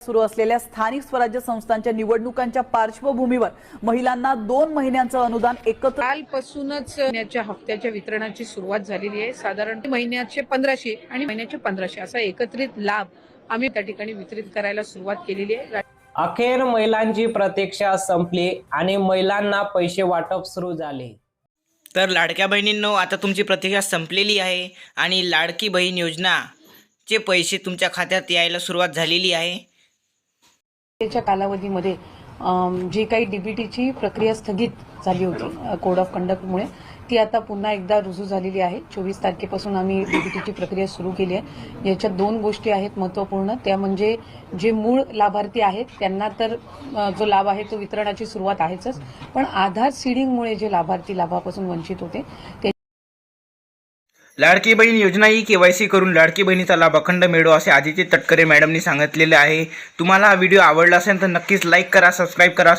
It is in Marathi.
सुरू असलेल्या स्थानिक स्वराज्य संस्थांच्या निवडणुकांच्या पार्श्वभूमीवर महिलांना 2 महिन्यांचं अनुदान एकत्र कालपासूनच महिन्याच्या हप्त्याच्या वितरणाची सुरुवात झालेली आहे। साधारण महिन्याचे 1500 आणि महिन्याचे 1500 असा एकत्रित लाभ आम्ही त्या ठिकाणी वितरित करायला सुरुवात केलेली आहे। अखेर महिलांची प्रतीक्षा संपली आणि महिलांना पैसे वाटप सुरू झाले। तर लाडक्या बहिणींनो, आता तुमची प्रतीक्षा संपलेली आहे आणि लाडकी बहीण योजनाचे पैसे तुमच्या खात्यात यायला सुरुवात झालेली आहे। त्याच्या कालावधीमध्ये जी काही डीबीटीची प्रक्रिया स्थगित झाली होती कोड ऑफ कंडक्टमुळे, ती आता पुन्हा एकदा रुजू झालेली आहे। 24 तारखेपासून आम्ही डीबीटीची प्रक्रिया सुरू केली आहे। याच्यात 2 गोष्टी आहेत महत्त्वपूर्ण, त्या म्हणजे जे मूळ लाभार्थी आहेत त्यांना तर जो लाभ आहे तो वितरणाची सुरुवात आहेच, पण आधार सीडिंगमुळे जे लाभार्थी लाभापासून वंचित होते ते लाडकी बहीण योजना ही केवायसी करून लाडकी बहिणीचा लाभ अखंड मिळो असे आदित्य तटकरे मॅडमनी सांगितलेले आहे। तुम्हाला हा व्हिडिओ आवडला असेल तर नक्कीच लाईक करा, सबस्क्राईब करा।